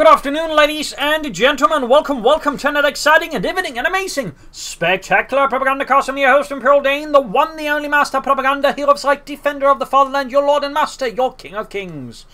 Good afternoon, ladies and gentlemen. Welcome to another exciting and riveting and amazing, spectacular Propagandacast. I'm your host, Imperial Dane, the one, the only master propaganda, hero of sight, defender of the fatherland, your lord and master, your king of kings.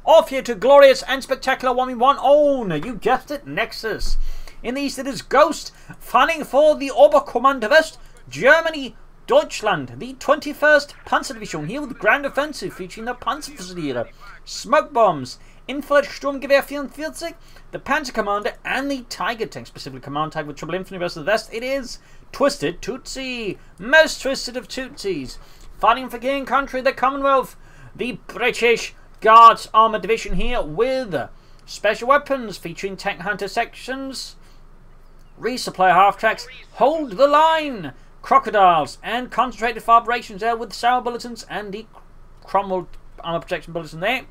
Off here to glorious and spectacular 1v1 own, you guessed it, Nexus. In the east it is Ghost, fighting for the Oberkommando West, Germany, Deutschland, the 21st Panzerdivision, here with Grand Offensive, featuring the Panzerfusiliere, smoke bombs, Infrared Sturmgewehr 44, the Panzer Commander, and the Tiger Tank, specifically Command Tank with Triple Infantry versus the West. It is TwistedTootsy, most twisted of Tootsies, fighting for King Country, the Commonwealth, the British Guards Armour Division here with special weapons featuring Tank Hunter sections, resupply half-tracks, hold the line, crocodiles, and concentrated fire operations there with sour bulletins and the crumbled armour protection bulletin there.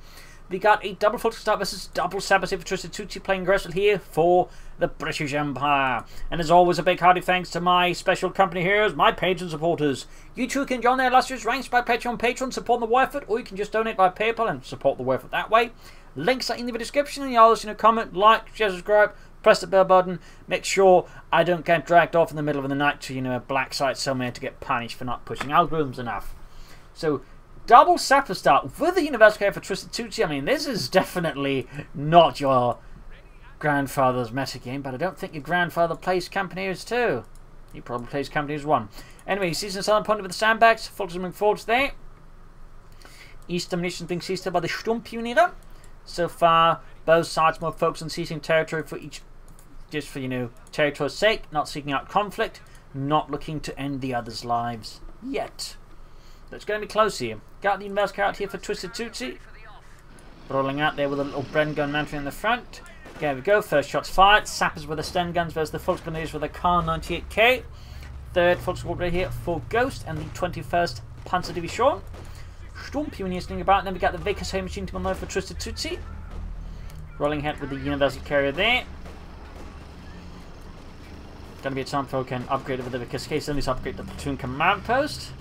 We got a double full start versus double sabotage for TwistedTootsy playing aggressive here for the British Empire. And as always, a big hearty thanks to my special company heroes, my Patreon supporters. You too can join their illustrious ranks by Patreon, supporting the war effort, or you can just donate by PayPal and support the war effort that way. Links are in the description, and y'all comment, like, share, subscribe, press the bell button. Make sure I don't get dragged off in the middle of the night to, a black site somewhere to get punished for not pushing algorithms enough. So, double sapper start with the universal carry for TwistedTootsy. I mean, this is definitely not your grandfather's metagame, but I don't think your grandfather plays Campaigneers 2. He probably plays Campaigneers 1. Anyway, season southern point with the sandbags, focus moving forwards there. East domination being seized by the Sturmpioniere. So far, both sides more focused on seizing territory for each, just for, territory's sake, not seeking out conflict, not looking to end the other's lives yet. But it's going to be close here. Got the universal carry out here for TwistedTootsy. Rolling out there with a little Bren gun mounted in the front. There we go. First shots fired. Sappers with the Sten guns versus the Volksgrenadiers with the Kar 98K. Third Volksgrenadier here for Ghost and the 21st Panzerdivision. Sturmpioniers sitting about. And then we got the Vickers Heavy Machine Gun for TwistedTootsy. Rolling ahead with the universal carrier there. Going to be a time for can upgrade with the Vickers case. Only upgrade the platoon command post.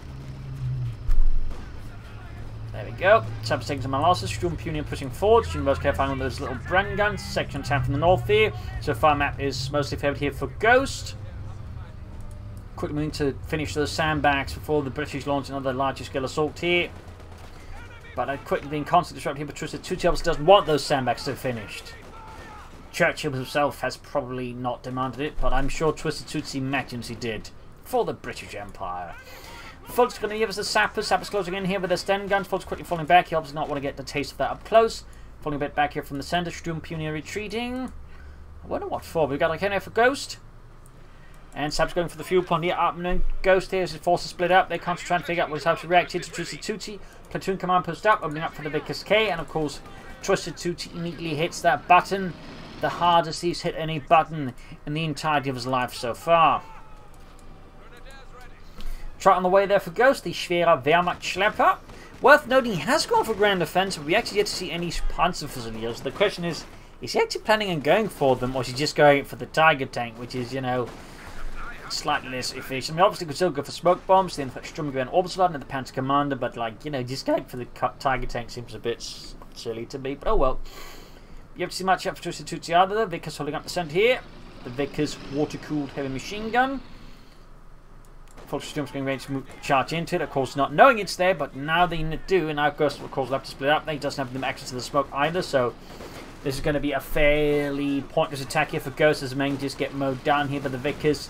There we go. Sappers taking some losses. Sturmpionier pushing forward. Universal carrier finding those little Bren guns. Section 10 from the north here. So far map is mostly favoured here for Ghost. Quickly moving to finish those sandbags before the British launch another larger scale assault here. But I'd quickly been constantly disrupted here, but TwistedTootsy obviously doesn't want those sandbags to be finished. Churchill himself has probably not demanded it, but I'm sure TwistedTootsy Magnanimity did for the British Empire. Folks going to give us the Sappers. Sappers closing in here with their Sten guns. Folks quickly falling back. He obviously not want to get the taste of that up close. Falling a bit back here from the centre. Sturmpionier retreating. I wonder what for. We've got a cannon for Ghost. And Sappers going for the fuel pond here. Up Ghost here as his forces split up. They constantly trying to figure out how to react here to TwistedTootsy. Platoon command post up. Opening up for the Vickers K. And of course, TwistedTootsy immediately hits that button. The hardest he's hit any button in the entirety of his life so far. Trot on the way there for Ghost, the Schwerer Wehrmacht Schlepper. Worth noting, he has gone for Grand Offensive. We actually yet to see any Panzerfusiliers. The question is he actually planning on going for them, or is he just going for the Tiger Tank, which is, slightly less efficient? I mean, obviously, we could still go for smoke bombs, then for Sturmgewehr and Orbital and the Panzer Commander, but, just going for the Tiger Tank seems a bit silly to me, but oh well. You have to see much up for TwistedTootsy either. The Vickers holding up the centre here. The Vickers water-cooled heavy machine gun. Volksgrenadiers getting ready to charge into it, of course not knowing it's there, but now they do, and now Ghost of course will have to split up. They doesn't have them access to the smoke either, so this is going to be a fairly pointless attack here for Ghost as the men just get mowed down here by the Vickers.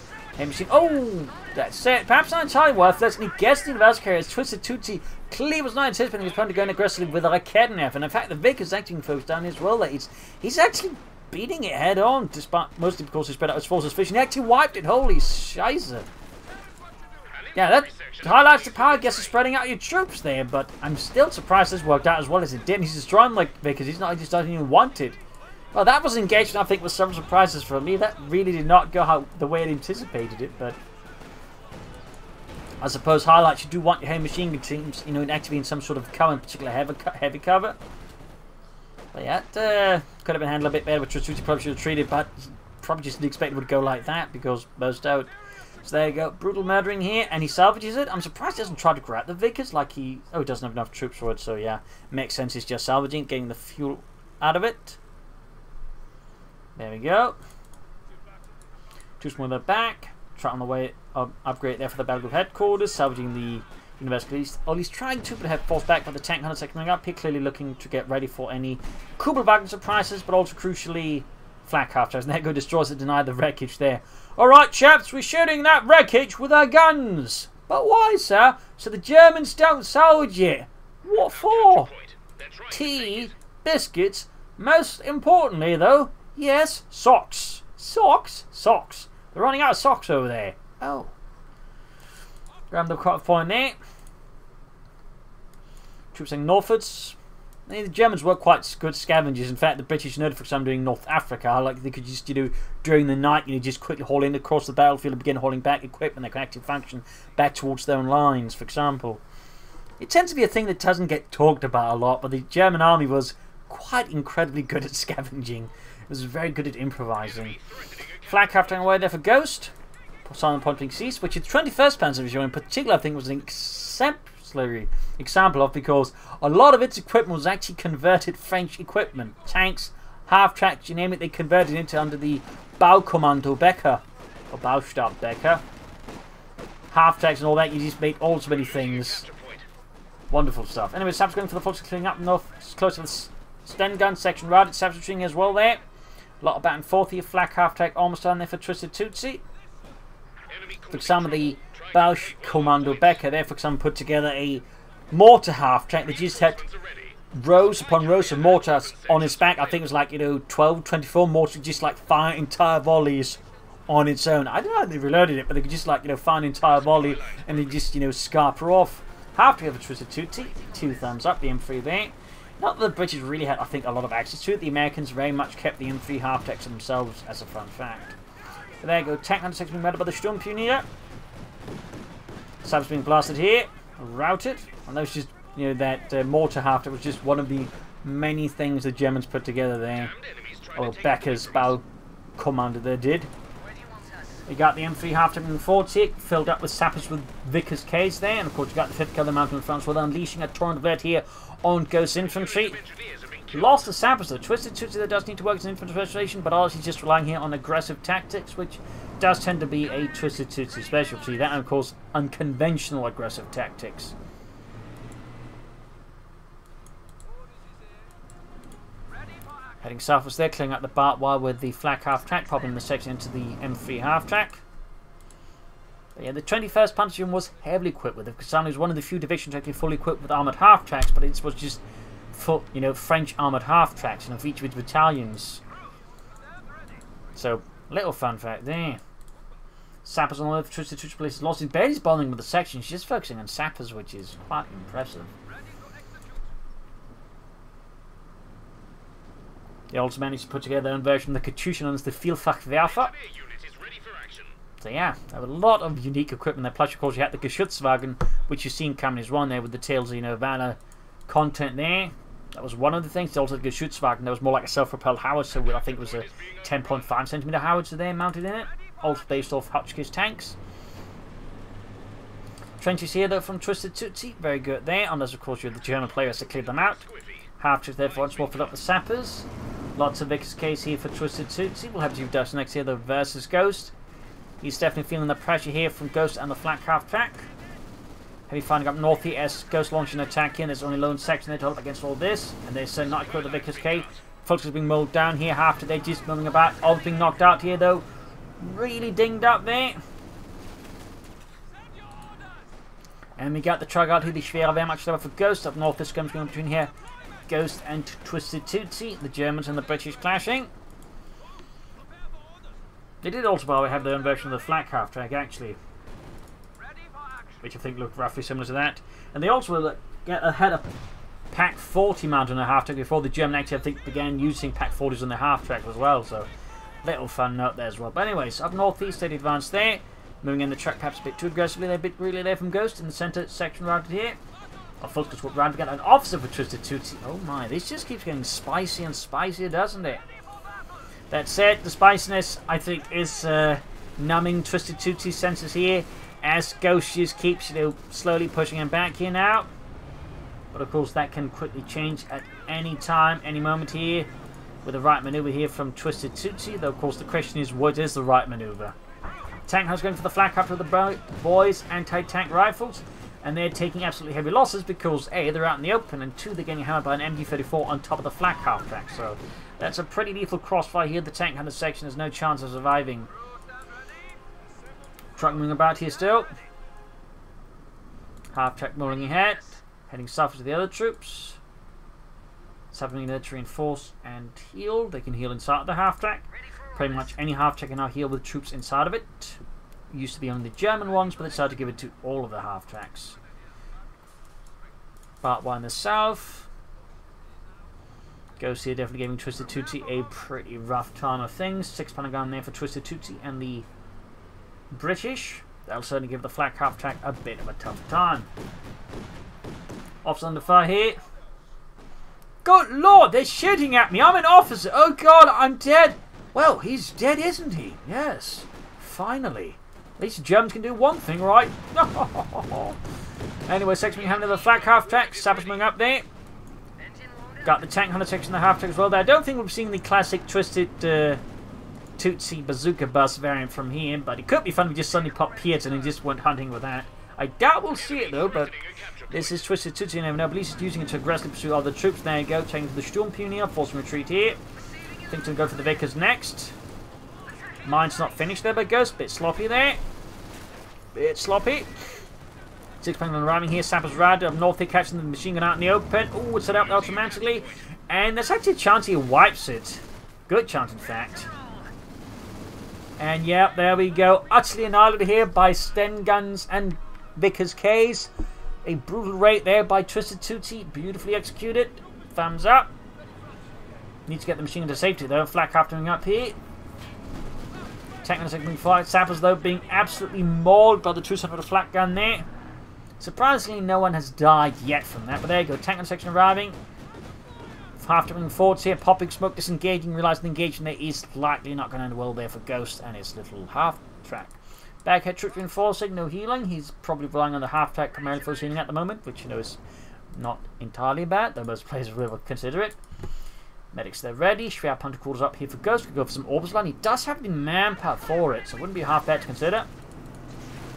Oh, that's it. Perhaps not entirely worthless, and he gets the universal carrier as TwistedTootsy clearly was not anticipating his opponent going aggressively with a Raketenwerfer, and in fact the Vickers acting focused down as well. He's actually beating it head on, despite mostly because he spread out his forces fishing. He actually wiped it. Holy scheisse. Yeah, that highlights the power, I guess, of spreading out your troops there, but I'm still surprised this worked out as well as it did. He's destroying Vickers, he just doesn't even want it. Well, that was engagement, I think, with some surprises for me. That really did not go the way I anticipated it, but I suppose highlights, you do want your heavy machine gun teams, activating some sort of cover, in particular heavy cover. But yeah, it could have been handled a bit better, but TwistedTootsy probably should have treated, but probably just didn't expect it would go like that, because most don't. So there you go, brutal murdering here, and he salvages it. I'm surprised he doesn't try to grab the Vickers like he doesn't have enough troops for it, so yeah, makes sense, he's just salvaging, getting the fuel out of it. There we go. Just move that back. Try on the way upgrade there for the battle group headquarters, salvaging the University East. Or at least trying to, but have forced back by the tank hunter coming up here. Clearly looking to get ready for any Kubelwagen surprises, but also crucially flak half tracks. And there go destroys that deny the wreckage there. Alright, chaps, we're shooting that wreckage with our guns. But why, sir? So the Germans don't salvage it. What for? Tea, biscuits, most importantly though, yes, socks. Socks? Socks. They're running out of socks over there. Oh. Grab the cut point there. Troops in northwards. The Germans were quite good scavengers. In fact, the British noted for some doing North Africa, like they could just, during the night, just quickly haul in across the battlefield and begin hauling back equipment and connective function back towards their own lines, for example. It tends to be a thing that doesn't get talked about a lot, but the German army was quite incredibly good at scavenging. It was very good at improvising. Flak hafting away there for Ghost. Silent pointing cease, which the 21st Panzer Division in particular I think was an exemplary example of, because a lot of its equipment was actually converted French equipment. Tanks, half-tracks, you name it, they converted into under the Baukommando Becker, or Baustab Becker. Half-tracks and all that, you just made all so many things. Wonderful stuff. Anyway, Sap's going for the forces clearing up north, close to the Sten gun section routed. Sap's shooting as well there. A lot of back and forth here. Flak half-track almost down there for TwistedTootsy. For some of the Bausch Commando Becker there, for example, put together a mortar half-track that just had rows upon rows of mortars on its back. I think it was like, 12, 24 mortars, just like fire entire volleys on its own. I don't know how they reloaded it, but they could just like, fire an entire volley and they just, scarper off. Half to give a TwistedTootsy. 2 thumbs up, the M3 there. Not that the British really had, I think, a lot of access to it. The Americans very much kept the M3 half-tracks to themselves, as a fun fact. So there you go, tank under section being murdered by the Sturmpioneer. Subs being blasted here, routed. And that was just, that mortar half-track was just one of the many things the Germans put together there. Or Becker's Bau commander there did. You got the M3 half-track in the forward here, filled up with sappers with Vickers K's there. And of course you got the 5th Cavalry Mountain in France with unleashing a torrent of lead here on Ghost Infantry. Lost the sappers though. TwistedTootsy that does need to work as an infantry restoration, but obviously just relying here on aggressive tactics, which does tend to be a TwistedTootsy specialty. That and of course unconventional aggressive tactics. Heading southwards there, clearing up the barbed wire with the flak half-track, popping the section into the M3 half-track. But yeah, the 21st Panzer Division was heavily equipped with it, because it was one of the few divisions actually fully equipped with armoured half-tracks, but it was just full, French armoured half-tracks, and each of its battalions. So, little fun fact there. Sappers on the left, TwistedTootsy places lost his barely bonding with the section. She's just focusing on sappers, which is quite impressive. They also managed to put together their own version of the Katyusha known as the Vielfachwerfer. So yeah, they have a lot of unique equipment there. Plus, of course, you had the Geschützwagen, which you've seen coming as one there with the Tales of Valor content there. That was one of the things. Also, the Geschützwagen, that was more like a self-propelled howitzer with, I think it was a 10.5cm howitzer there mounted in it. Also based off Hotchkiss tanks. Trenches here though from TwistedTootsy, very good there. Unless, of course, you have the German players to clear them out. Half-tracks there for once more, fill up the sappers. Lots of Vickers case here for TwistedTootsy. We'll have to do Dust next here though versus Ghost. He's definitely feeling the pressure here from Ghost and the flak half-track. Heavy firing up north here as Ghost launching an attack in. There's only lone section there to help against all this. And they're not equipped with the Vickers K. Folks are being mowed down here after they're just moving about. All being knocked out here though. Really dinged up there. And we got the truck out here, the Schwere Wehrmachtslevel for Ghost. Up north, this comes going between here. Ghost and TwistedTootsy, the Germans and the British clashing. They did also, by the way, have their own version of the flak half-track, actually. Which I think looked roughly similar to that. And they also had a Pack 40 mounted on a half-track before the German actually, I think, began using Pack 40s on their half-track as well. So, little fun note there as well. But anyways, up northeast, they advanced there. Moving in the track perhaps a bit too aggressively. They're a bit really there from Ghost in the centre section routed here. I'll focus what round to get an officer for TwistedTootsy. Oh my, this just keeps getting spicy and spicier, doesn't it? That said, the spiciness, I think, is numbing TwistedTootsy's senses here, as Ghost just keeps, slowly pushing him back here now. But of course, that can quickly change at any time, any moment here. with the right maneuver here from TwistedTootsy, though of course the question is, what is the right maneuver? Tank Hunter's going for the flak after the boys' anti-tank rifles, and they're taking absolutely heavy losses because A, they're out in the open, and 2, they're getting hammered by an MG34 on top of the flak half-track. So that's a pretty lethal crossfire here. The Tank Hunter section has no chance of surviving. Truck moving about here still. Half-track rolling ahead, heading south to the other troops. Something there to reinforce and heal. They can heal inside of the half-track. Pretty much any half-track can now heal with troops inside of it. Used to be only the German ones, but they decided to give it to all of the half-tracks. Part 1 in the south. Ghost here definitely giving TwistedTootsy a pretty rough time of things. 6-pounder gun there for TwistedTootsy and the British. That'll certainly give the flak half-track a bit of a tough time. Officer under fire here. Good lord, they're shooting at me. I'm an officer. Oh god, I'm dead. Well, he's dead, isn't he? Yes. Finally. At least the Germans can do one thing right. Anyway, section being handled the flak half-track. Sappers moving up there. Got the Tank Hunter section of the half-track as well there. I don't think we've seen the classic TwistedTootsy bazooka bus variant from here, but it could be fun if we just suddenly pop Piet and he just went hunting with that. I doubt we'll see it though, but this is TwistedTootsy, you never know. But at least it's using it to aggressively pursue other troops. There you go, taking to the Sturmpioneer, forcing retreat here. I think to go for the Vickers next. Mine's not finished there, but Ghost. Bit sloppy there. Bit sloppy. 6-pounder arriving here. Sappers rad up north here, catching the machine gun out in the open. Oh, it's set up automatically. And there's actually a chance he wipes it. Good chance, in fact. And yeah, there we go. Utterly annihilated here by Sten guns and Vickers Ks. A brutal raid there by TwistedTootsy. Beautifully executed. Thumbs up. Need to get the machine into safety though. Flak half-tracking up here. Tank moving forward. Sappers though being absolutely mauled by the 200 flak gun there. Surprisingly, no one has died yet from that. But there you go. Tank section arriving. Half-tracking forwards here. Popping smoke, disengaging. Realising the engagement there is likely not going to end well there for Ghost and his little half-track. Backhead troops reinforcing. No healing. He's probably relying on the half-track primarily for his healing at the moment, which you know is not entirely bad, though most players will consider it. Medics, they're ready. Shroud Punter quarters up here for Ghost. Could go for some orbital line. He does have the manpower for it, so it wouldn't be half bad to consider.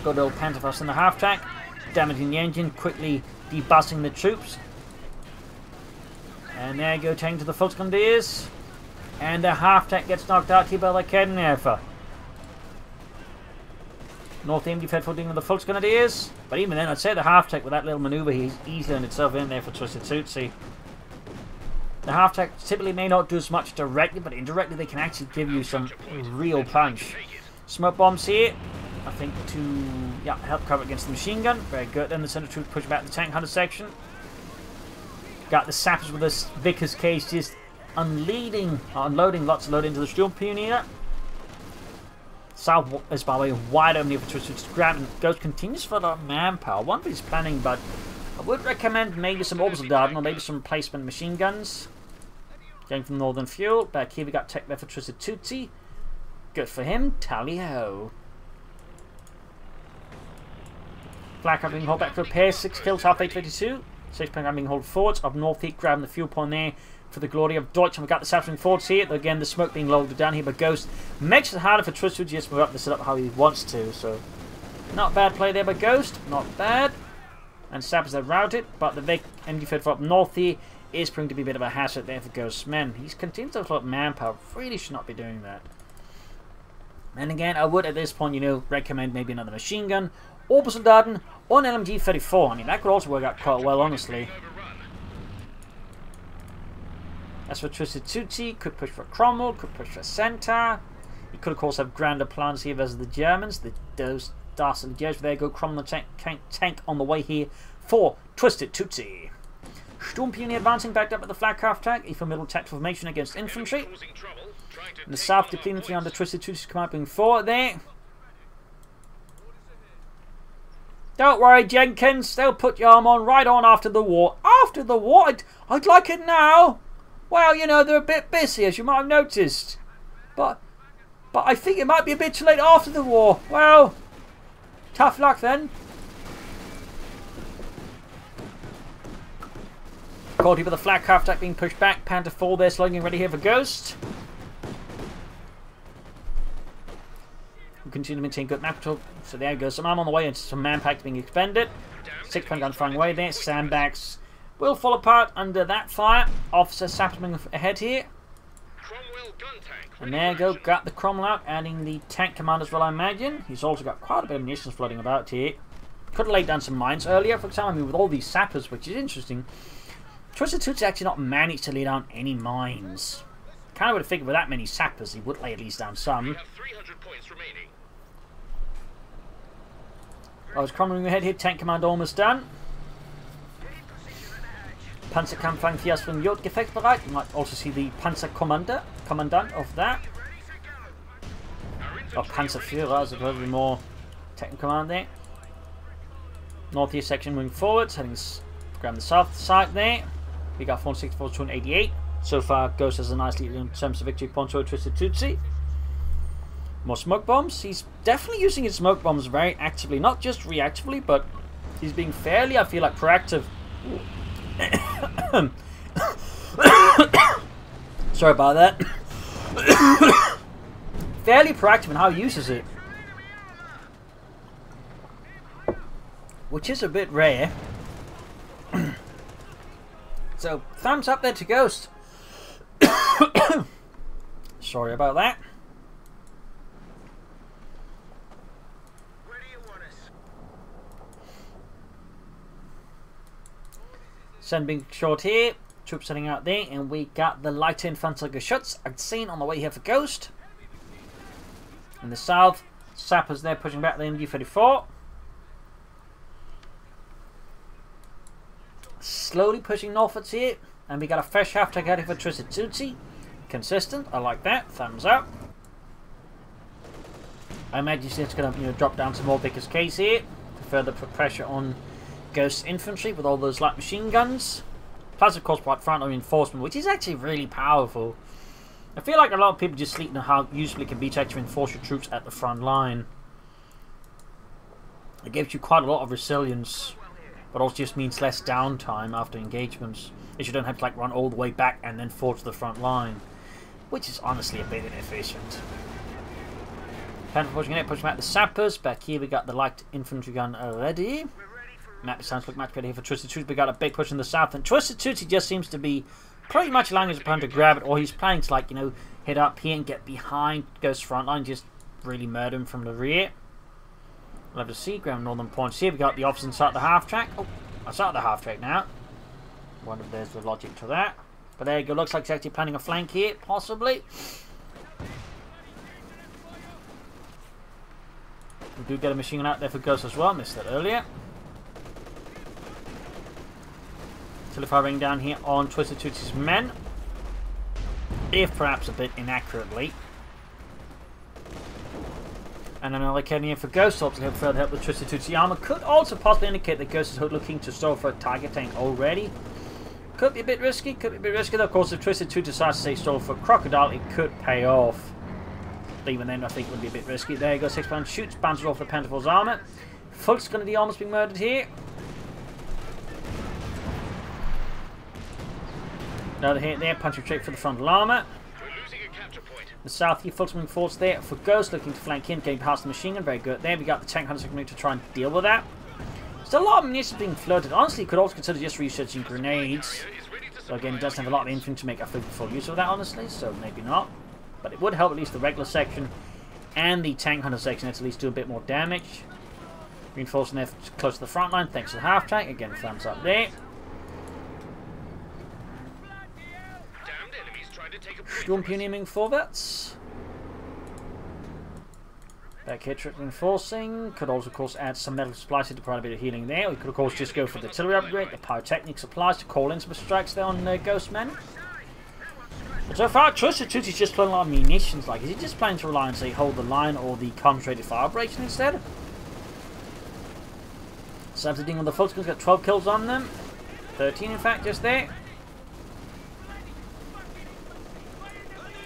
Good old Pantherfast in the half-track. Damaging the engine, quickly debussing the troops. And there you go, taking to the Volksgrenadiers. And the half-track gets knocked out here by the Kettenwerfer. North MD Fed 14 with the Volksgrenadiers. But even then, I'd say the half-track with that little maneuver, he's easily earned itself in there for TwistedTootsy. The half-track typically may not do as much directly, but indirectly they can actually give you some real punch. Smoke bombs here, I think to help cover against the machine gun. Very good. Then the center troops push back the Tank Hunter section. Got the Sappers with this Vickers case just unloading lots of load into the Sturmpioneer. South is, by the way, wide open here for TwistedTootsy. Grabbing Ghost continues for the manpower. One he's planning, but I would recommend maybe some orbital dart or maybe some replacement machine guns. Going from Northern Fuel. Back here we got tech there for TwistedTootsy. Good for him. Tally-ho. Flak being hauled back for repair. 6 kills, half 822. 6-pounder being hauled forwards. Up north here, grabbing the fuel point there for the glory of Deutschland. We've got the Sappering forwards here. Again, the smoke being loaded down here by Ghost. Makes it harder for TwistedTootsy to just move up the setup how he wants to. So, not bad play there by Ghost. Not bad. And Sappers are routed, but the Vic MD-34 up north here is proving to be a bit of a hazard there for Ghost's men. He's continued to have a lot of manpower. Really should not be doing that. And again, I would at this point, recommend maybe another machine gun, orbital darden, or an LMG-34. I mean, that could also work out quite well, honestly. As for TwistedTootsy, could push for Cromwell, could push for Centaur. He could, of course, have grander plans here versus the Germans. Those dastardly Germans. There go, Cromwell tank on the way here for TwistedTootsy. Sturmpioneer advancing backed up at the flak half-track. A formidable tactical formation against infantry. In the south, deploying under TwistedTootsy commanding forward there. Don't worry, Jenkins. They'll put your arm on right on after the war. After the war? I'd like it now. Well, they're a bit busy, as you might have noticed. But I think it might be a bit too late after the war. Well, tough luck then. Difficulty with the flak half-track being pushed back. Panther 4 there, slugging ready here for Ghost. We continue to maintain good map control. So there goes some arm on the way and some man packs being expended. 6-point gun firing away there. Sandbags will fall apart under that fire. Officer Sapling ahead here. And there you go, got the Cromwell out, adding the tank command as well, I imagine. He's also got quite a bit of munitions floating about here. Could have laid down some mines earlier, for example, I mean, with all these sappers, which is interesting. TwistedTootsy actually not managed to lay down any mines. Kind of would have figured with that many sappers, he would lay at least down some. I was Cromwell ahead here, tank command almost done. Panzerkampffang Fias from Jodgefecht bereit. You might also see the Panzerkommandant of that. Or Panzerführer, as opposed to be more technical command there. Northeast section moving forwards, heading around the south side there. We got 464, 288. So far, Ghost has a nice lead in terms of victory points over TwistedTootsy. More smoke bombs. He's definitely using his smoke bombs very actively, not just reactively, but he's being fairly, I feel like, proactive. Sorry about that. Fairly proactive in how he uses it, which is a bit rare. So thumbs up there to Ghost. Sorry about that. Sending short here, troops heading out there, and we got the light infantry Geschütz I'd seen on the way here for Ghost. In the south, sappers there pushing back the MG34. Slowly pushing northwards here, and we got a fresh half-track out here for TwistedTootsy. Consistent, I like that, thumbs up. I imagine it's going to drop down some more Vickers case here to further put pressure on Ghost's infantry with all those light machine guns. Plus, of course, frontal reinforcement, which is actually really powerful. I feel like a lot of people just sleep on how useful it can be to actually reinforce your troops at the front line. It gives you quite a lot of resilience, but also just means less downtime after engagements, as you don't have to like run all the way back and then forward to the front line, which is honestly a bit inefficient. Panther pushing it, pushing back the sappers. Back here we got the light infantry gun already. Map sounds like match ready here for TwistedTootsy. We got a big push in the south, and TwistedTootsy just seems to be pretty much allowing his opponent to grab it, or he's planning to, like, hit up here and get behind Ghost's front line, just really murder him from the rear. We'll have to see. Ground northern points here. We got the officers inside the half track. Oh, outside the half track now. Wonder if there's the logic to that. But there you go. Looks like he's actually planning a flank here, possibly. We do get a machine gun out there for Ghost as well. Missed that earlier. Still firing down here on TwistedTootsy's men, if perhaps a bit inaccurately. And another cannon here for Ghost, also to further help with TwistedTootsy armor. Could also possibly indicate that Ghost is looking to store for a target tank already. Could be a bit risky, though. Of course, if TwistedTootsy decides to say store for Crocodile, it could pay off. But even then, I think it would be a bit risky. There you go, 6-pound shoots, bounces off the Panther's armor. Fult's going to be almost being murdered here. Another hit there, punch straight for the frontal armor. The south here, Fult's moving forwards there for Ghost, looking to flank in, getting past the machine gun. Very good there. We got the tank hunter to try and deal with that. Still a lot of munitions being floated. Honestly, you could also consider just researching grenades. So again, it doesn't have a lot of infantry to make a full use of that, honestly, so maybe not. But it would help at least the regular section and the tank hunter section to at least do a bit more damage. Reinforcing there close to the front line, thanks to the half tank. Again, thumbs up there. Sturmpioneer moving forwards. Back here, trick reinforcing. Could also, of course, add some metal supplies to provide a bit of healing there. We could, of course, just go for the artillery upgrade, the pyrotechnic supplies to call in some strikes there on Ghost Men. But so far, TwistedTootsy just playing a lot of munitions. Like, is he just planning to rely on, say, hold the line or the concentrated fire operation instead? Sam's ding on the Fult's got 12 kills on them. 13, in fact, just there.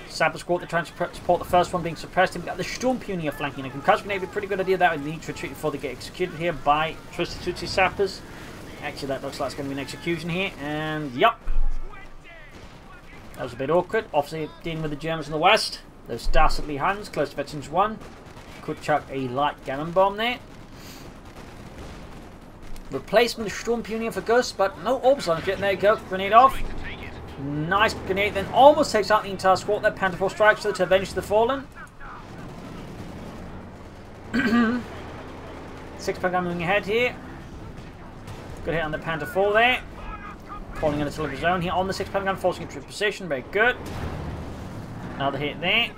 Sapper squad to try and support the first one being suppressed. And we got the Sturmpioneer flanking. A concussion may be a pretty good idea. That would need to retreat before they get executed here by TwistedTootsy sappers. Actually, that looks like it's going to be an execution here. And, yep. That was a bit awkward. Obviously, dealing with the Germans in the west. Those dastardly Huns, close to veterans 1. Could chuck a light cannon bomb there. Replacement Sturmpunier for Ghost, but no orbs on it yet. There you go. Grenade off. Nice grenade, then almost takes out the entire squad. That Panther 4 strikes though to avenge the fallen. 6 Program moving ahead here. Good hit on the Panther 4 there. Falling in the Silver Zone here on the 6 Pentagon, forcing it to position. Very good. Another hit there.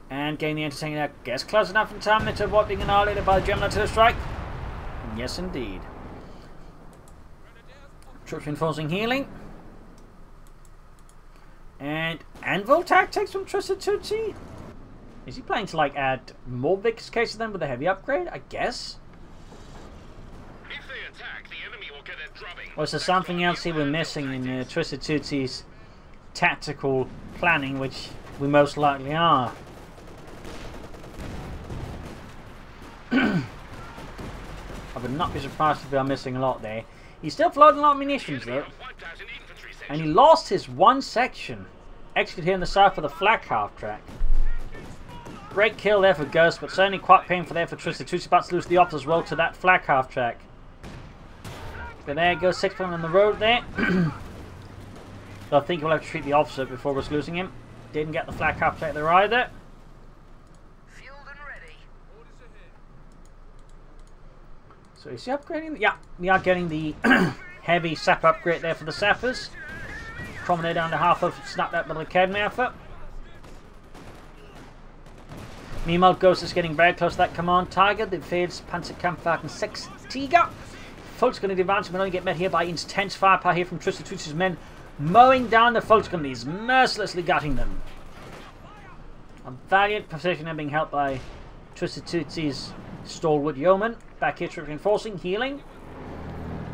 And getting the anti-tank now. Gets close enough in time to avoid being annihilated by the German artillery strike. Yes, indeed. Troops reinforcing healing. And Anvil tactics from TwistedTootsy. Is he planning to like add more Vickers cases then with a heavy upgrade? I guess. If they attack, the enemy will get a drubbing. Or is there something else here we're missing in TwistedTootsy's tactical planning, which we most likely are? I would not be surprised if we are missing a lot there. He's still floating a lot of munitions though. And he lost his one section. Executed here in the south for the flak half track. Great kill there for Ghost, but certainly quite painful there for TwistedTootsy. About to lose the ops as well to that flak half track. But there goes 6 point on the road there. So I think we'll have to treat the opposite before we're losing him. Didn't get the flak half track there either. So is he upgrading? Yeah, we are getting the heavy sap upgrade there for the sappers. Promenade down to half of snap that little academy effort. Meanwhile, Ghost is getting very close to that command target. The Feds Panzerkampfwagen 6 Tiger. Volksgunde advance will only get met here by intense firepower here from TwistedTootsy's men, mowing down the Volksgundes, mercilessly gutting them. A valiant position and being helped by TwistedTootsy's stalwart yeoman. Back here, reinforcing, healing.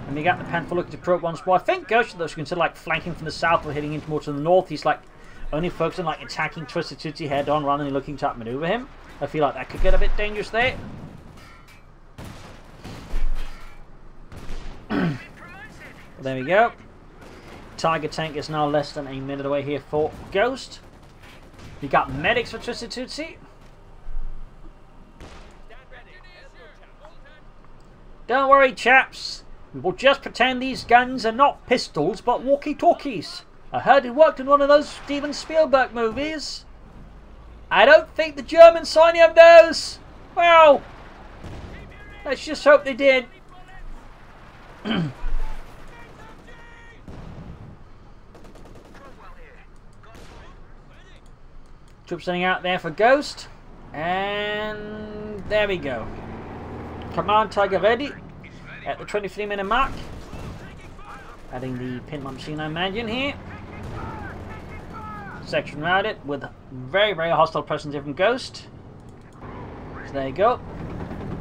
And we got the Panther looking to probe once more. I think Ghost, though, should consider like flanking from the south or heading into more to the north. He's like only focusing like attacking TwistedTootsy head on rather than looking to outmaneuver him. I feel like that could get a bit dangerous there. There we go. Tiger tank is now less than a minute away here for Ghost. We got medics for TwistedTootsy. Don't worry, chaps. We will just pretend these guns are not pistols, but walkie-talkies. I heard it worked in one of those Steven Spielberg movies. I don't think the Germans saw any of those. Well, let's just hope they did. Troops sending out there for Ghost. And there we go. Command Tiger ready at the 23-minute mark. Adding the pin machine I imagine here. Section routed with very, very hostile presence here from Ghost. So there you go.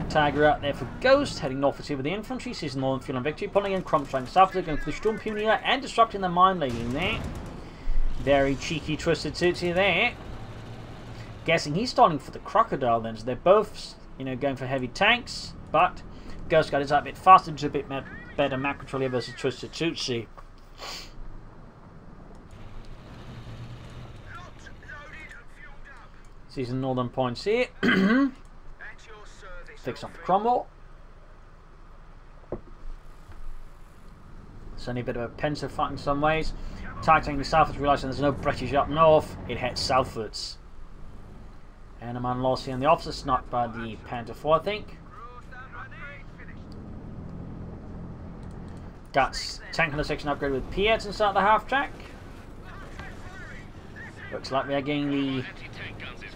Tiger out there for Ghost, heading northwards here with the infantry, seizing northern fuel and victory, pulling in Kromstein south, going for the Sturmpunier and disrupting the mine laying there. Very cheeky TwistedTootsy there. Guessing he's starting for the Crocodile then, so they're both, you know, going for heavy tanks, but Ghost got his out a bit faster, just a bit better map control here versus TwistedTootsy. Seizing northern points here. Fix off the Cromwell. It's only a bit of a pensive fight in some ways. Targeting the southwards, realising there's no British up north, it heads southwards. And a man lost here on the opposite, sniped by the Panther 4, I think. Got tank on the section upgrade with Piets inside the half track. Looks like we are getting the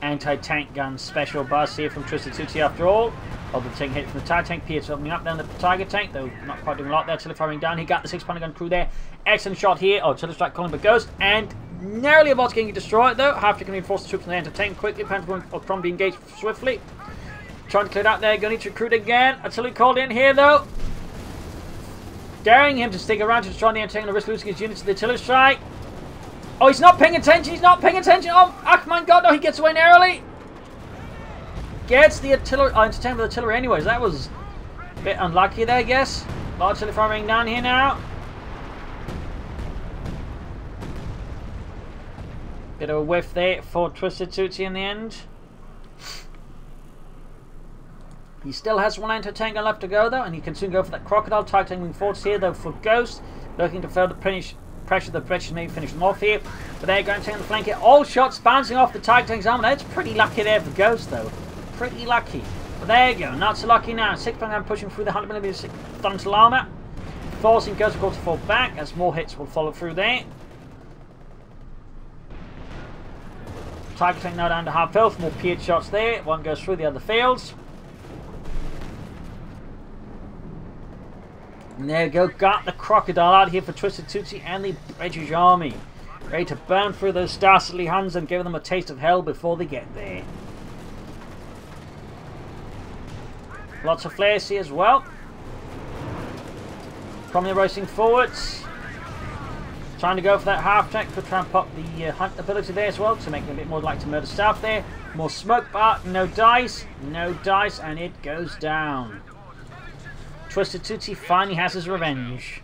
anti-tank gun special buzz here from TwistedTootsy after all. Although taking hit from the Tiger tank, Piets opening up down the Tiger tank, though not quite doing a lot there. Artillery firing down, he got the 6-pounder gun crew there. Excellent shot here. Oh, artillery strike calling but Ghost, and narrowly about getting destroyed though. Half can reinforce the troops in the anti-tank quickly. Panther or Crom be engaged swiftly. Trying to clear it out there, going to recruit again. Artillery called in here though. Daring him to stick around to destroy the anti-tank and risk losing his units to the artillery strike. Oh, he's not paying attention, he's not paying attention. Oh my god, no, he gets away narrowly. Gets the artillery, anti-tank with artillery anyways. That was a bit unlucky there, I guess. Artillery firing down here now. Bit of a whiff there for TwistedTootsy in the end. He still has one anti-tanker left to go though, and he can soon go for that crocodile. Targeting moving forwards here though for Ghost, looking to further pressure the British Navy, finish them off here. But they're going to take the flank here. All shots bouncing off the target tank's armor. That's pretty lucky there for Ghost though. Pretty lucky. But there you go, not so lucky now. 6.9 pushing through the 100mm frontal armor, forcing Ghost of course to fall back as more hits will follow through there. Tiger tank now down to half health, more pierced shots there. One goes through, the other fails. And there you go, got the crocodile out here for TwistedTootsy and the British Army. Ready to burn through those dastardly Huns and give them a taste of hell before they get there. Lots of flares here as well. Cromley racing forwards. Trying to go for that half track. Could try and pop the hunt ability there as well to make it a bit more like to murder staff there. More smoke, but no dice. No dice, and it goes down. TwistedTootsy finally has his revenge.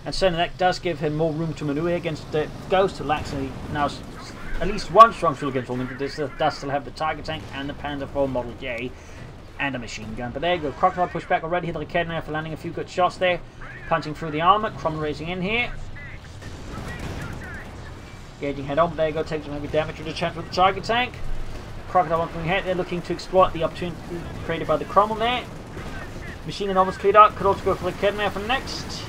And certainly that does give him more room to maneuver against the Ghost, who actually now at least one strong shield against all of them. Does still have the Tiger tank and the Panzer IV Model J and a machine gun. But there you go, Crocodile pushback already. Hit the Echidna for landing a few good shots there. Punching through the armor. Cromwell raising in here. Gauging head on, but there you go, takes some heavy damage with the chance with the Tiger tank. Crocodile one coming ahead, they're looking to exploit the opportunity created by the Cromwell there. Machine gun almost cleared out, could also go for the Echidna for next.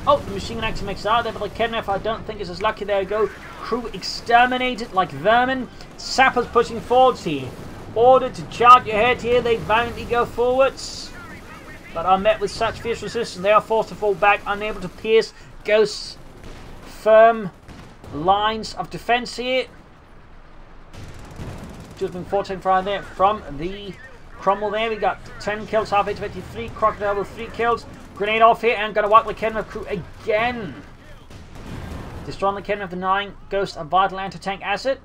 Oh, the machine gun actually makes it out there, but the Echidna I don't think is as lucky. There you go, crew exterminated like vermin. Sappers pushing forwards here. Ordered to charge ahead here, they valiantly go forwards. But are met with such fierce resistance, they are forced to fall back, unable to pierce Ghost's firm lines of defense here. Just been 14 fire there from the Cromwell there. We got 10 kills, half to 23. Crocodile with 3 kills. Grenade off here and gonna wipe the Echidna crew again. Destroying the Echidna of the 9. Ghost a vital anti-tank asset.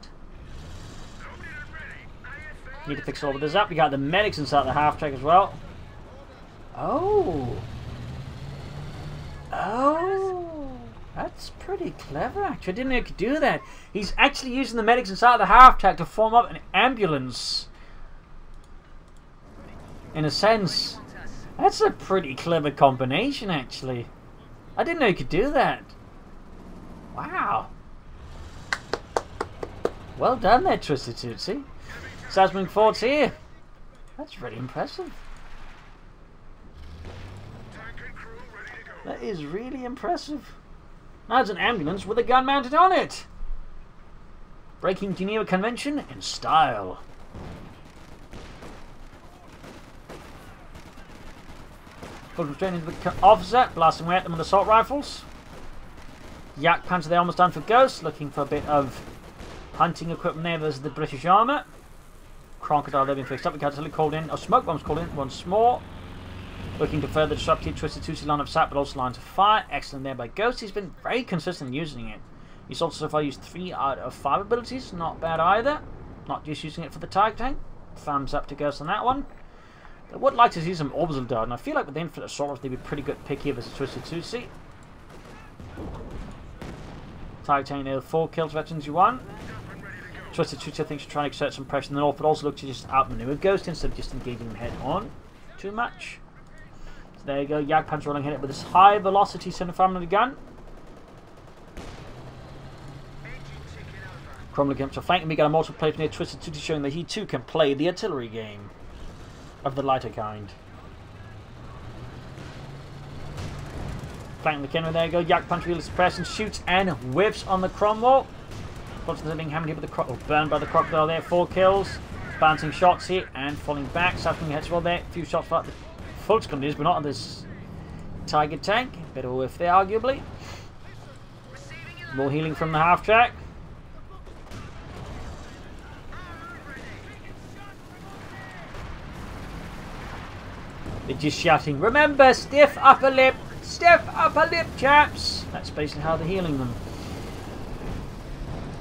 Need to fix all of this up. We got the medics inside the half track as well. Oh. Oh. That's pretty clever, actually. I didn't know he could do that. He's actually using the medics inside the half track to form up an ambulance. In a sense. That's a pretty clever combination, actually. I didn't know he could do that. Wow. Well done there, TwistedTootsy. Moving forwards here. That's really impressive. That is really impressive. Now it's an ambulance with a gun mounted on it. Breaking Geneva Convention in style. Full restraint into the officer, blasting away at them with assault rifles. Yak Panzer there almost done for Ghost, looking for a bit of hunting equipment there versus the British armour. Crocodile there being fixed up. We got called in, or smoke bombs called in once more. Looking to further disrupt the TwistedTootsy line of sight, but also lines of fire. Excellent there by Ghost. He's been very consistent using it. He's also so far used 3 out of 5 abilities. Not bad either. Not just using it for the Tiger tank. Thumbs up to Ghost on that one. I would like to see some orbital dart, and I feel like with the infinite assault they'd be pretty good pick here versus TwistedTootsy. Tiger tank there with 4 kills, veterans you won. TwistedTootsy I think should try and exert some pressure in the north, but also look to just outmaneuver Ghost instead of just engaging him head on too much. So there you go, Jagdpanzer rolling hit it with this high velocity center family gun. Cromley comes to flank, and we got a mortal plate near TwistedTootsy showing that he too can play the artillery game of the lighter kind. Flanking the Kenner, there you go, Jagdpanzer really suppressed and shoots and whiffs on the Cromwell. Fortunately being hammered here with the burned by the Crocodile there, 4 kills. Bouncing shots here and falling back. Sucking heads well there. A few shots for the full conditions, but not on this Tiger tank. Bit of a whiff there, arguably. More healing from the half track. They're just shouting, remember, stiff upper lip, chaps. That's basically how they're healing them.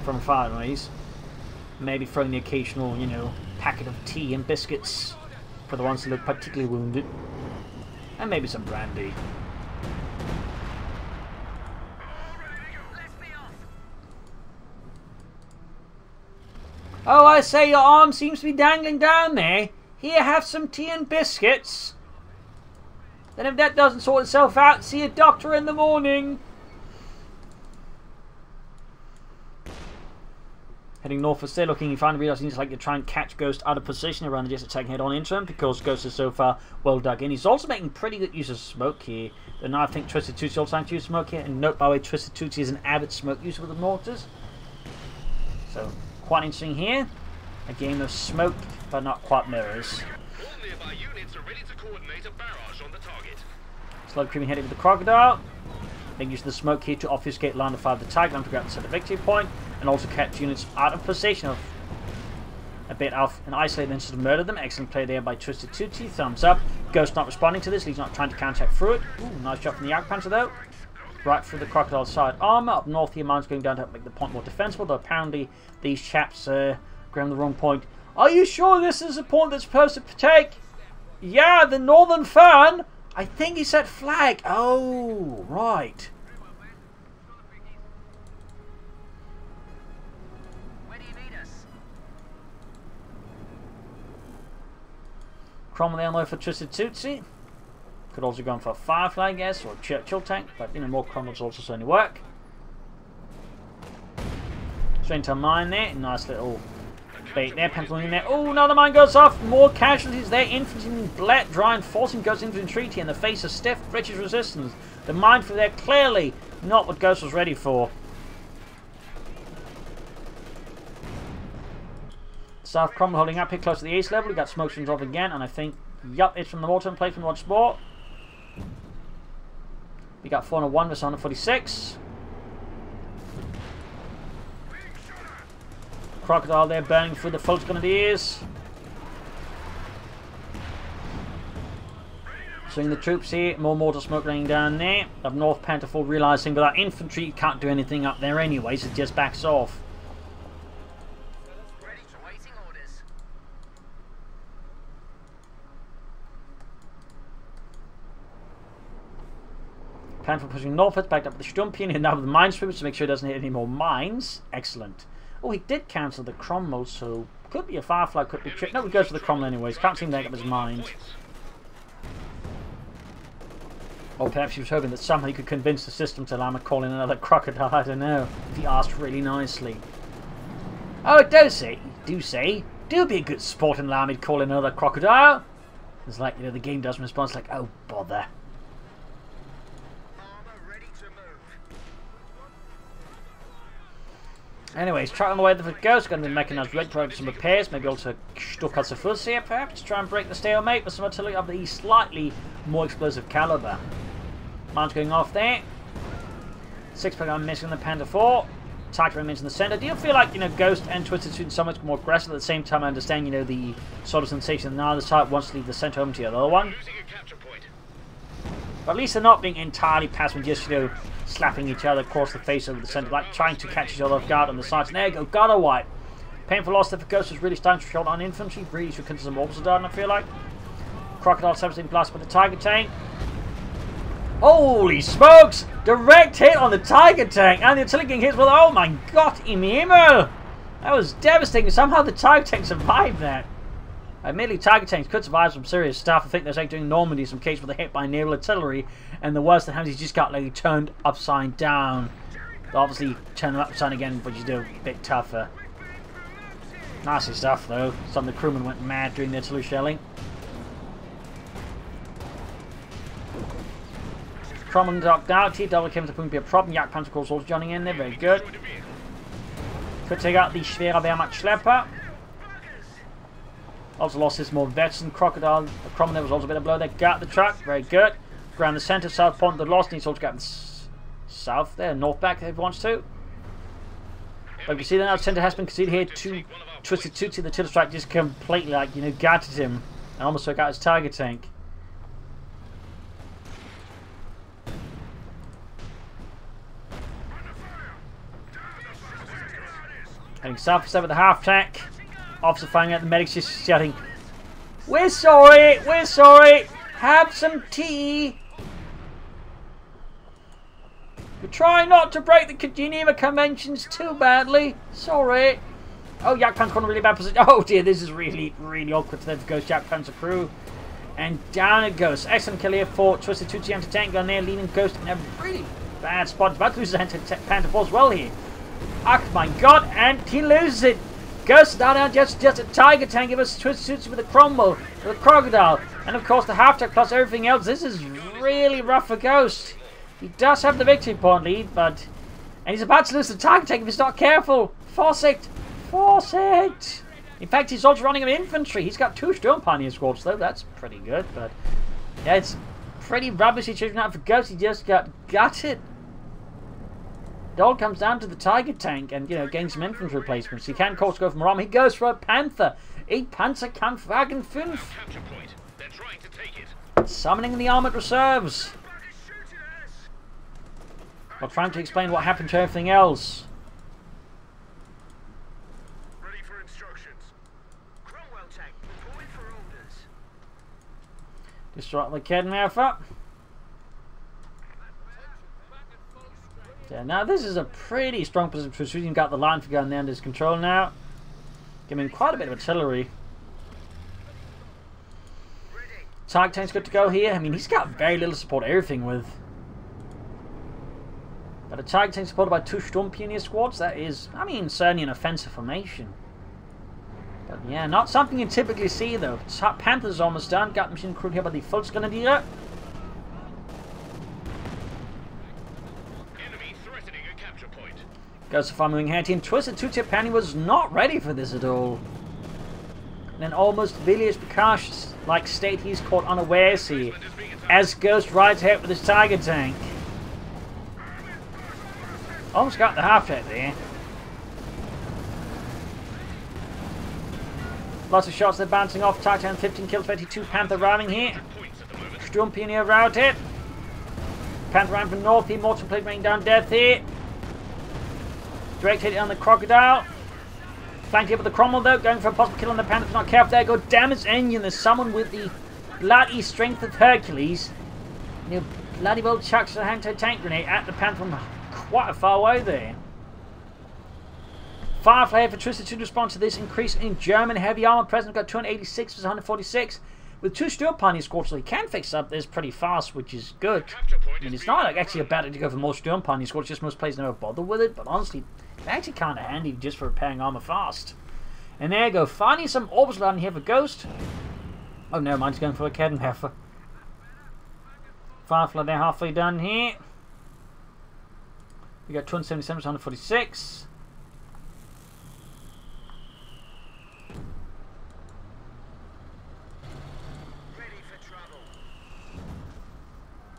From far anyways. Maybe throwing the occasional, you know, packet of tea and biscuits for the ones that look particularly wounded. And maybe some brandy. Oh, I say, your arm seems to be dangling down there. Here, have some tea and biscuits. Then if that doesn't sort itself out, see a doctor in the morning. Heading north for still looking, you finally realise he needs to try and catch Ghost out of position around the just attacking head on into him because Ghost is so far well dug in. He's also making pretty good use of smoke here. And now I think TwistedTootsy also trying to use smoke here. And note, by the way, TwistedTootsy is an avid smoke user with the mortars. So, quite interesting here. A game of smoke, but not quite mirrors. All nearby units are ready to coordinate a barrage on the target. Slowly creeping ahead with the Crocodile. Making use of the smoke here to obfuscate line of fire of the Tiger to grab the center victory point, and also catch units out of position of a bit off and isolate them instead of murder them. Excellent play there by TwistedTootsy. Thumbs up. Ghost not responding to this. He's not trying to counteract through it. Ooh, nice shot from the Yak Panther though. Right through the Crocodile side armor. Up north here, mine's going down to help make the point more defensible, though apparently these chaps grabbed the wrong point. Are you sure this is a point that's supposed to take? Yeah, the Northern Fern. I think he said flag. Oh, right. Where do you need us? Cromwell there on the way for TwistedTootsy. Could also go on for a Firefly, I guess, or a Churchill tank, but more Cromwells also certainly work. Straight into a mine there. Nice little bait there, penciling in there. Oh, another mine goes off. More casualties there. Infantry Black Dry and forcing Ghost into entreaty in the face of stiff British resistance. The mine for there clearly not what Ghost was ready for. South Cromwell holding up here close to the east level. We got smoke streams off again, and I think, yup, it's from the mortar and plate from once more. We got 401 versus 146. Crocodile there burning through the full grenadiers. Swinging the troops here. More mortar smoke raining down there. Up north, Pantherful realising without infantry you can't do anything up there anyway, so it just backs off. Ready to waiting orders. Pantherful pushing northwards, backed up with the Stumpian and now with the mine sweepers to make sure it doesn't hit any more mines. Excellent. Oh, he did cancel the Cromwell, so could be a Firefly, could be trick. No, he goes for the Cromwell anyways. Can't seem to make up his mind. Or perhaps he was hoping that somehow he could convince the system to allow him to call in another Crocodile. I don't know. If he asked really nicely. Oh, do be a good sport and allow me to call in another Crocodile. It's like, the game doesn't respond. It's like, oh, bother. Anyways, try on the way to the Ghost, going to be mechanised red, providing some repairs, maybe also stuck out some fuzz here, perhaps, to try and break the stalemate with some artillery of the slightly more explosive caliber. Mine's going off there. 6-pack I'm missing the Panda 4. Tiger remains in the centre. Do you feel like, Ghost and TwistedTootsy so much more aggressive at the same time? I understand, the sort of sensation that neither side wants to leave the centre home to the other one. But at least they're not being entirely passive, just, slapping each other across the face over the centre, like trying to catch each other off guard on the sides. And there you go, got a wipe. Painful loss there for Ghost was really starting to show on infantry. Really should consider some orbs done, I feel like. Crocodile 17 blasted by the Tiger tank. Holy smokes! Direct hit on the Tiger tank, and the artillery getting hit with, oh my god, im Himmel! That was devastating. Somehow the Tiger tank survived that. Admittedly, Tiger tanks could survive some serious stuff. I think there's like doing Normandy some case where they're hit by naval artillery, and the worst that happens is you just got turned upside down. But obviously, turn them upside again, but you do a bit tougher. Nasty stuff though. Some of the crewmen went mad during the artillery shelling. Cromwell docked out. TW came to point be a problem. Yak Panther calls also joining in there. Very good. Could take out the Schwerer Wehrmacht Schlepper. Also lost his more vets than Crocodile. Cromwell was also a bit of blow there. Got the truck. Very good. Ground the centre. South point the lost. Needs also got the south there. North back if he wants to. But you can see that now centre has been conceded here to TwistedTootsy. The Tiller Strike just completely gutted him. And almost took out his Tiger tank. Heading south instead with the half tank. Officer finding out the medics just shouting, "We're sorry, we're sorry, have some tea. We're trying not to break the Geneva Conventions too badly, sorry." Oh, Yak Pan's got a really bad position. Oh dear, this is really, really awkward for Ghost Yak Pan's crew. And down it goes. Excellent kill here for TwistedTootsy anti-tank gun there, leading Ghost in a really bad spot. He's about to lose his anti-panther as well here. Oh my god, and he loses it. Ghost down just a tiger tank. It was TwistedTootsy with a crumble, with a crocodile, and of course the half-tech plus everything else. This is really rough for Ghost. He does have the victory point lead, but... And he's about to lose the tiger tank if he's not careful. Force it! Force it! In fact, he's also running an infantry. He's got 2 Storm Pioneer squads, though. That's pretty good, but... Yeah, it's pretty rubbish situation out for Ghost. He just got gutted. It all comes down to the tiger tank and, you know, getting some infantry replacements. He can, of course, go from armour. He goes for a panther. 8 Panzerkampfwagen 5. Capture point. They're trying to take it. Summoning the armoured reserves. While trying to explain what happened to everything else. Ready for instructions. Cromwell tank, reporting for orders. Destroy the Kidnapper. Yeah, now this is a pretty strong position for Sweden. Got the line for gun there under his control now. Giving him quite a bit of artillery. Target tank's good to go here. I mean, he's got very little support everything with. But a target tank supported by 2 Storm Pioneer squads, that is, I mean, certainly an offensive formation. But yeah, not something you typically see though. Panther's almost done. Got machine crewed here by the Volksgrenadier. Enemy threatening a capture point. Goes to far moving ahead team. TwistedTootsy apparently was not ready for this at all. In an almost village precautious like state, he's caught unawares here. As Ghost rides ahead with his tiger tank. Almost got the half-tech there. Lots of shots, they're bouncing off. Titan 15 kills, 22. Panther arriving here. Storm Pioneer routed. Panther around from north here. Mortal Plate raining down death here. Direct hit on the crocodile. Flanked here with the Cromwell though. Going for a possible kill on the Panther. Not careful there. Go damage engine. There's someone with the bloody strength of Hercules. You know, bloody well chucks a anti-tank grenade at the Panther from quite a far away there. Firefly for TwistedTootsy to respond to this increase in German heavy armor present. Got 286 versus 146. With 2 Steel Pioneer squads, so he can fix up this pretty fast, which is good. I mean, it's not like actually a bad idea to go for more Steel Pioneer squads, just most players never bother with it, but honestly, it's actually kind of handy just for repairing armor fast. And there you go, finally some orbs landing here for Ghost. Oh, never mind, he's going for a Kedenheffer. Firefly there, halfway done here. We got 277 versus 146.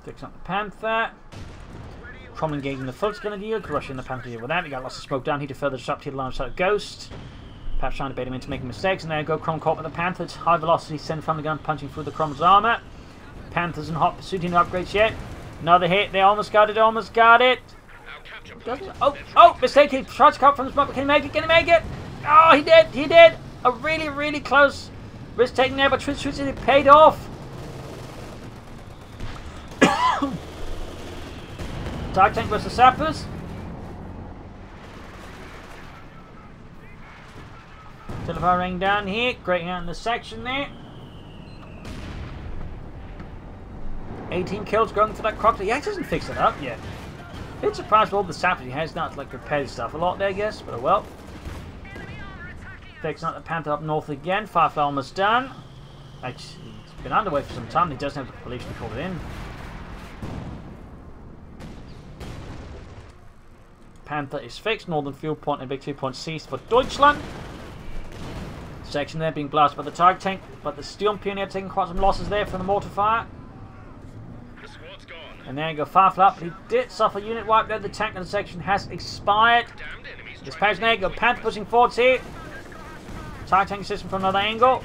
Fix up the Panther. Cromwell engaging the Volksgrenadier, crushing the Panther here with that. We got lots of smoke down here to further disrupt the line of sight of Ghost. Perhaps trying to bait him into making mistakes, and there you go, Cromwell caught with the Panther. It's high velocity, send from the gun, punching through the Cromwell's armour. Panthers in hot pursuit, no upgrades yet. Another hit, they almost got it, almost got it. Oh, mistake, he tries to cut from the smoke, but can he make it, can he make it? Oh, he did. A really, really close risk taken there, but TwistedTootsy, it paid off. Target tank versus sappers. Telephone ring down here. Great out in the section there. 18 kills going for that crocodile. Yeah, he hasn't fixed it up yet. Bit surprised with all the sappers he has. Not like repaired stuff a lot there, I guess. But oh well. Fixing up the Panther up north again. Firefly almost done. Actually, it's been underway for some time. He doesn't have the police to call it in. Panther is fixed. Northern fuel point and victory point seized for Deutschland. Section there being blasted by the target tank, but the Steel Pioneer taking quite some losses there from the mortar fire. The squad's gone. And there you go, Firefly up. He did suffer unit wipe there. The tank in the section has expired. Damned enemies. This page there you go, Panther pushing forwards here. Target tank system from another angle.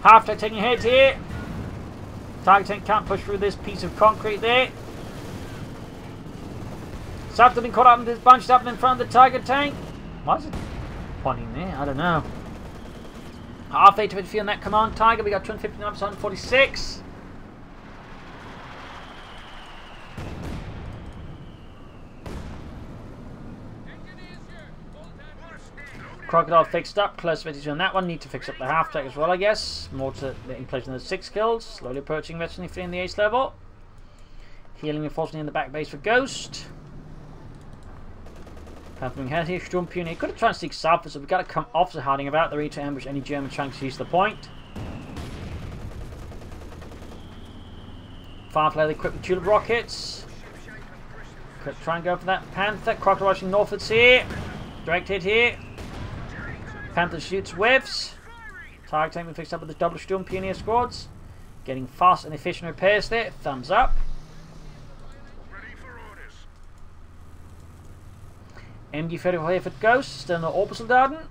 Half tank taking a hit here. Target tank can't push through this piece of concrete there. Saps have been caught up and bunched up in front of the target tank. Why is it pointing there? I don't know. Halfway to midfield in that command Tiger. We got 259 versus 146. Crocodile fixed up. Close veterans on that one. Need to fix up the half track as well, I guess. More to in place than those 6 kills. Slowly approaching veteran 3 in the ace level. Healing unfortunately in the back base for Ghost. Happening ahead here. Sturm Pioneer could have tried to sneak south, so we've got to come officer hiding about. They're ready to ambush any German trying to use the point. Firefly equipped with tulip rockets. Could try and go for that Panther. Crocodile rushing northwards here. Direct hit here. Panther shoots whiffs. Target tank been fixed up with the double Sturm Pioneer squads. Getting fast and efficient repairs there. Thumbs up. MG-34 here for Ghost. Still no Obersoldaten.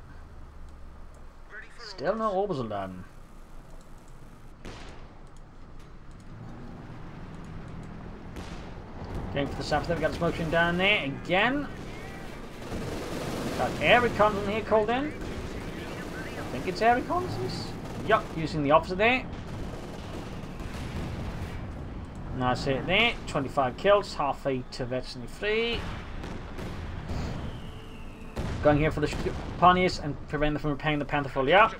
Still no Obersoldaten. Going for the south there. We've got a smoke screen down there again. Got air reconnaissance here called in. I think it's air reconnaissance. Yup, using the officer there. Nice hit there. 25 kills. Half a to veteran 3. Going here for the Pioneers and prevent them from repaying the Panther fully up.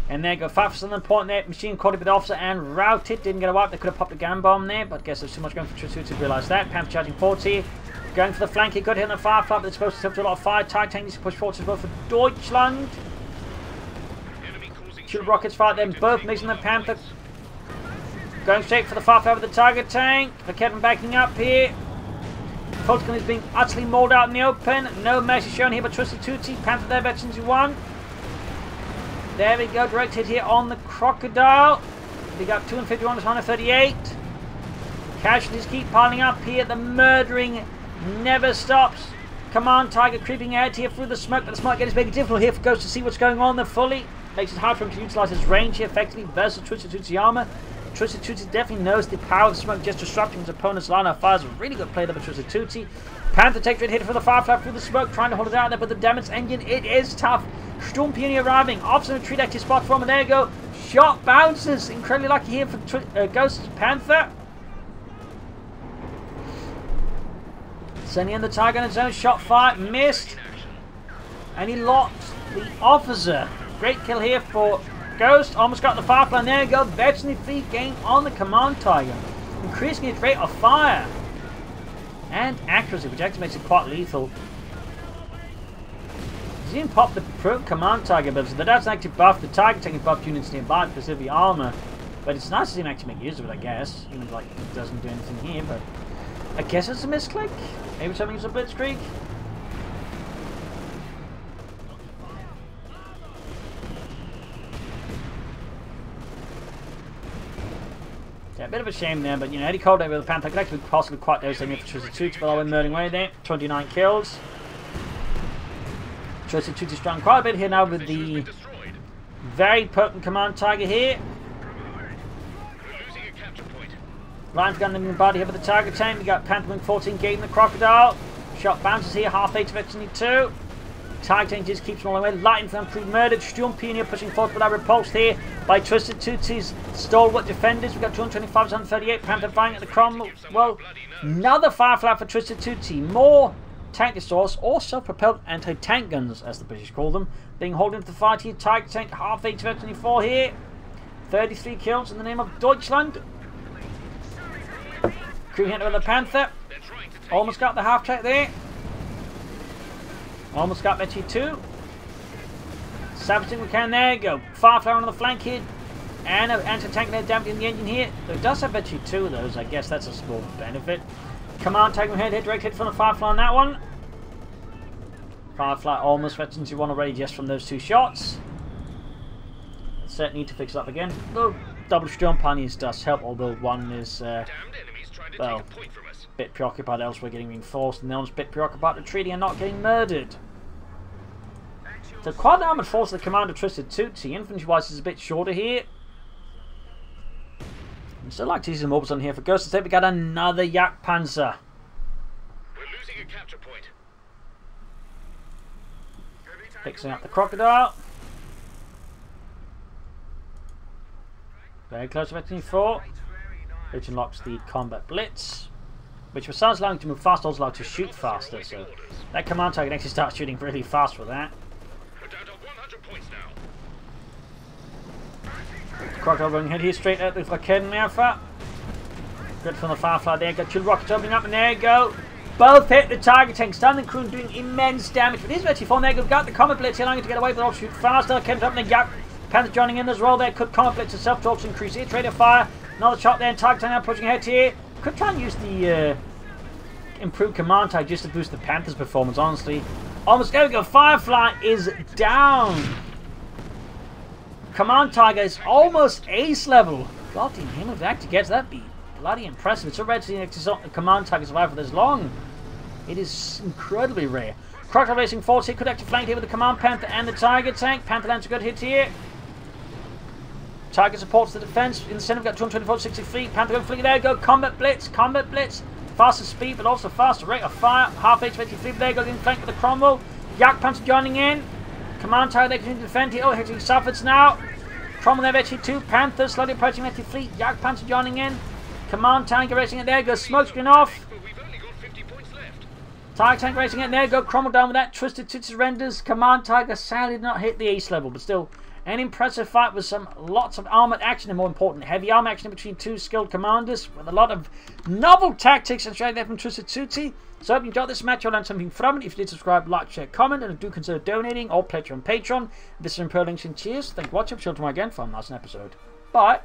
And there go faster than the point there. Machine caught up with the officer and routed. Didn't get a wipe. They could have popped a gun bomb there, but I guess there's too much going for TwistedTootsy to realise that. Panther charging 40. Going for the flank. He could hit on the Firefly, but they're supposed to have a lot of fire. Target tank needs to push forward as well for Deutschland. Shield rockets fight them both, missing the Panther. Going straight for the Firefly with the target tank. For Kevin backing up here. Protocol is being utterly mauled out in the open. No mercy shown here by TwistedTootsy. Panther there, veterans 1. There we go, direct hit here on the Crocodile. We got 251 to 138. Casualties keep piling up here. The murdering never stops. Command Tiger creeping ahead here through the smoke, but the smoke gets very difficult here for Ghost to see what's going on there fully. Makes it hard for him to utilise his range here effectively versus TwistedTootsy armour. TwistedTootsy definitely knows the power of the smoke just disrupting his opponent's line of fire. Is a really good play there by TwistedTootsy. Panther takes it hit for the Firefly through the smoke, trying to hold it out there, but the damage engine, it is tough. Sturm Pioneer arriving, officer retreat active spot from, and there you go. Shot bounces. Incredibly lucky here for Ghost's Panther. Sending in the target on his own, shot fire, missed. And he locked the officer. Great kill here for Ghost. Almost got the Firefly, and there you go. Veteran free gain on the Command Tiger. Increasing its rate of fire. And accuracy, which actually makes it quite lethal. He's even popped the Pro Command Tiger ability. That doesn't actually buff the target taking buff units nearby because of the armor. But it's nice to see him actually make use of it, I guess. Even if, like, it doesn't do anything here, but I guess it's a misclick. Maybe something's a blitzkrieg. Yeah, a bit of a shame there, but you know, Eddie Cold with the Panther could actually be possibly quite devastating for TwistedTootsy, but I went murdering away there. 29 kills. TwistedTootsy strong quite a bit here now with the very potent Command Tiger here. Ryan's got them in the body here with the target tank. We got Panther Wing 14 gating the Crocodile. Shot bounces here, half 8 to victory 2. Target tank just keeps rolling away. Lightning from pre-murdered. Sturm Pioneer pushing forward, but are repulsed here by TwistedTootsy's stalwart defenders. We've got 225 to 138. Panther firing at the Cromwell. Well, another Firefly for TwistedTootsy. More tank destroyers or self-propelled anti-tank guns, as the British call them, being hauled into the fight here. Target tank half 8 to 24 here. 33 kills in the name of Deutschland. Crew hit with the Panther. Almost got the half track there. Almost got Betty 2. Sabotaging we can, there you go. Firefly on the flank here. And an anti-tank there damaging the engine here. Though it does have Betty 2 of those, I guess that's a small benefit. Command taking head, direct hit from the Firefly on that one. Firefly almost veterans 1 already just from those 2 shots. Certainly need to fix it up again. Though double Sturm Pioneers does help, although one is well, a bit preoccupied elsewhere getting reinforced, and the other's a bit preoccupied retreating and not getting murdered. So quite an armoured force of the Commander TwistedTootsy. Infantry wise is a bit shorter here. I'd still like to see some orbs on here for Ghost. Instead we got another Yak Panzer. We're losing a capture point. Fixing up the Crocodile. Very close to Veteran 4. Which unlocks the Combat Blitz. which besides allowing to move faster, also allows to shoot faster. So that command target actually starts shooting really fast with that. We're down to 100 points now. Crocodile going ahead here straight out with Raketten Alpha. Good from the Firefly there. Got two rockets opening up, and there you go. Both hit the target tank. Standing crew doing immense damage. But it is actually fun there. We've got the Comet Blitz allowing it to get away, but also shoot faster. Kept up in the gap. Panther joining in as well there. Could Comet Blitz itself to also increase its rate of fire. Another shot there, and target tank now pushing ahead here. Could try and use the improved command tag just to boost the Panther's performance, honestly. Almost, there we go. Firefly is down. Command target is almost ace level. God damn him, if it actually gets that beat. Bloody impressive. It's so rare to see a command target survive for this long. It is incredibly rare. Crocodile Racing Force here could actually flank here with the Command Panther and the Tiger Tank. Panther lands a good hit here. Tiger supports the defense. In the center, we've got 224 60 feet. Panther going flick. There you go. Combat Blitz. Combat Blitz. Faster speed, but also faster rate of fire. Half HP feet. There you go. Getting flanked with the Cromwell. Yak Panther joining in. Command Tiger, they can defend here. Oh, hitting Suffolks now. Cromwell there, actually 2 Panthers slowly approaching that fleet. Yak Panther joining in. Command Tank racing it. There goes Smokescreen off. But we've only got 50 points left. Tiger Tank racing it. There go Cromwell down with that. TwistedTootsy surrenders. Command Tiger sadly did not hit the ace level, but still an impressive fight with some lots of armored action and more important, heavy armor action between 2 skilled commanders with a lot of novel tactics and strategy from TwistedTootsy. So I hope you enjoyed this match. You'll learn something from it. If you did, subscribe, like, share, comment, and do consider donating or pledge on Patreon. This is Imperial Links and cheers. Thank you for watching. Till tomorrow again for a nice episode. Bye.